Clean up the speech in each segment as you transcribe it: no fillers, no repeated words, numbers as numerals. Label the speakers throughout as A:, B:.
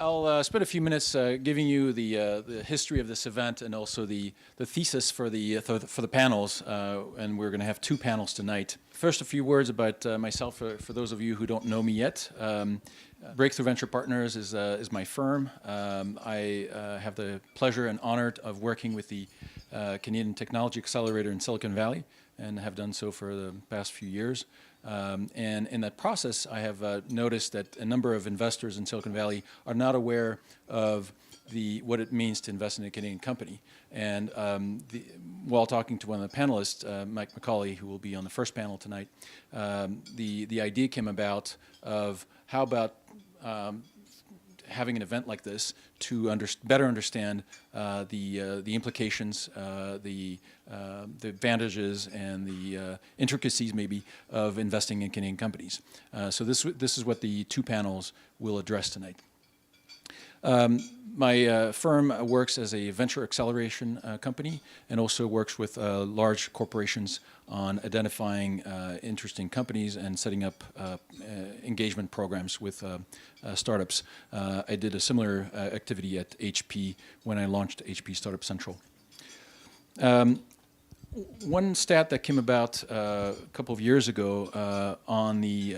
A: I'll spend a few minutes giving you the history of this event and also the thesis for the panels, and we're going to have two panels tonight. First, a few words about myself for those of you who don't know me yet. Breakthrough Venture Partners is my firm. I have the pleasure and honor of working with the Canadian Technology Accelerator in Silicon Valley, and have done so for the past few years. And in that process, I have noticed that a number of investors in Silicon Valley are not aware of what it means to invest in a Canadian company. And while talking to one of the panelists, Mike McCauley, who will be on the first panel tonight, the idea came about of how about having an event like this to better understand the implications, the advantages, and the intricacies maybe of investing in Canadian companies. So this is what the two panels will address tonight. My firm works as a venture acceleration company and also works with large corporations on identifying interesting companies and setting up engagement programs with startups. I did a similar activity at HP when I launched HP Startup Central. One stat that came about a couple of years ago on the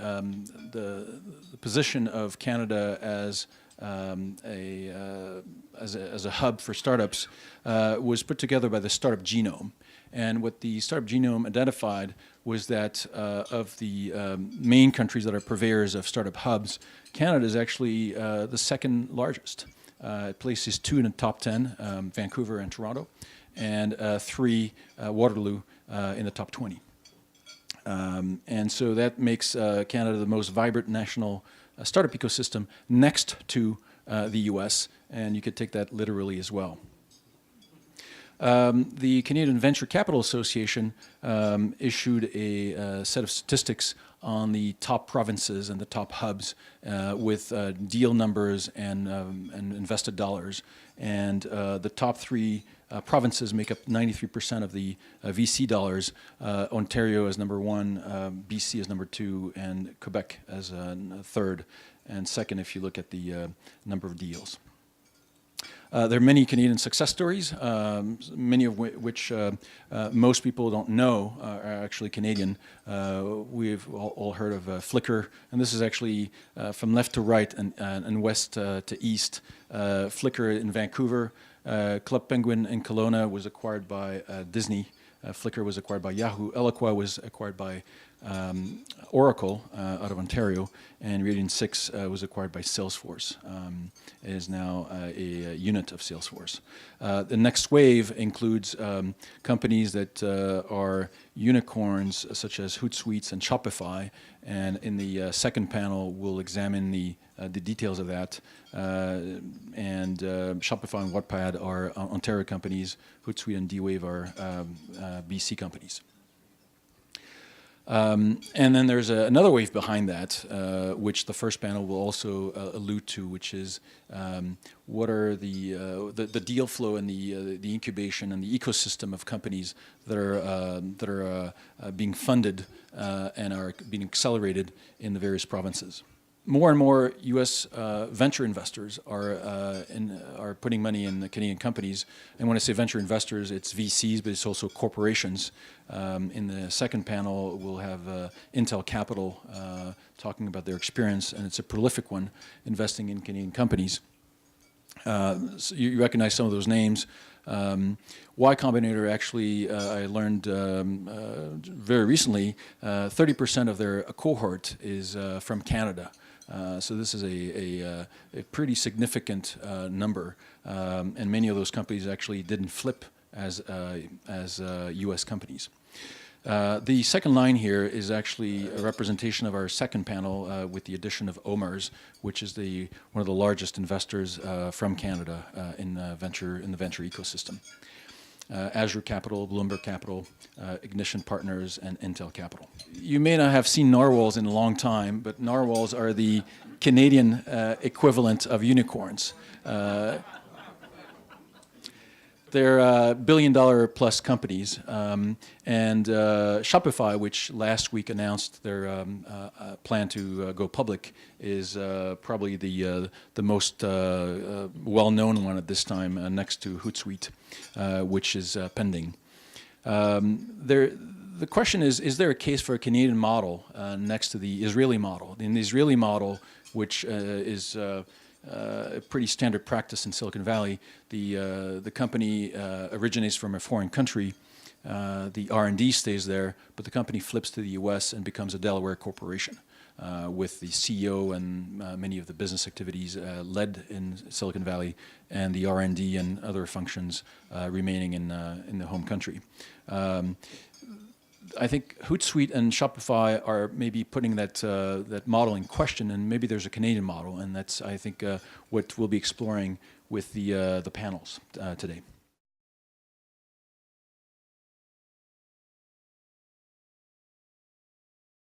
A: position of Canada as a hub for startups was put together by the Startup Genome. And what the Startup Genome identified was that of the main countries that are purveyors of startup hubs, Canada is actually the second largest. It places 2 in the top 10, Vancouver and Toronto, and 3, Waterloo, in the top 20. And so that makes Canada the most vibrant national startup ecosystem next to the US, and you could take that literally as well. The Canadian Venture Capital Association issued a set of statistics on the top provinces and the top hubs with deal numbers and invested dollars. And the top 3 provinces make up 93% of the VC dollars. Ontario is number 1, BC is number 2, and Quebec as third, and second if you look at the number of deals. There are many Canadian success stories, many of which most people don't know are actually Canadian. We've all heard of Flickr, and this is actually from left to right and west to east. Flickr in Vancouver, Club Penguin in Kelowna was acquired by Disney. Flickr was acquired by Yahoo. Eloqua was acquired by Oracle out of Ontario, and Radian 6 was acquired by Salesforce. It is now a unit of Salesforce. The next wave includes companies that are unicorns, such as Hootsuite and Shopify, and in the second panel we'll examine the details of that. And Shopify and Wattpad are Ontario companies. Hootsuite and D-Wave are BC companies. And then there's another wave behind that, which the first panel will also allude to, which is what are the deal flow and the incubation and the ecosystem of companies that are being funded and are being accelerated in the various provinces. More and more U.S. Venture investors are putting money in the Canadian companies. And when I say venture investors, it's VCs, but it's also corporations. In the second panel, we'll have Intel Capital talking about their experience, and it's a prolific one, investing in Canadian companies. So you recognize some of those names. Y Combinator, actually, I learned very recently, 30% of their cohort is from Canada. So this is a pretty significant number, and many of those companies actually didn't flip as U.S. companies. The second line here is actually a representation of our second panel with the addition of OMERS, which is one of the largest investors from Canada in the venture ecosystem. Azure Capital, Bloomberg Capital, Ignition Partners, and Intel Capital. You may not have seen narwhals in a long time, but narwhals are the Canadian equivalent of unicorns. They're billion-dollar plus companies, and Shopify, which last week announced their plan to go public, is probably the most well-known one at this time, next to Hootsuite, which is pending. The question is there a case for a Canadian model next to the Israeli model? In the Israeli model, which is pretty standard practice in Silicon Valley, the company originates from a foreign country. The R&D stays there, but the company flips to the U.S. and becomes a Delaware corporation, with the CEO and many of the business activities led in Silicon Valley, and the R&D and other functions remaining in the home country. I think Hootsuite and Shopify are maybe putting that model in question, and maybe there's a Canadian model, and that's, I think, what we'll be exploring with the panels today.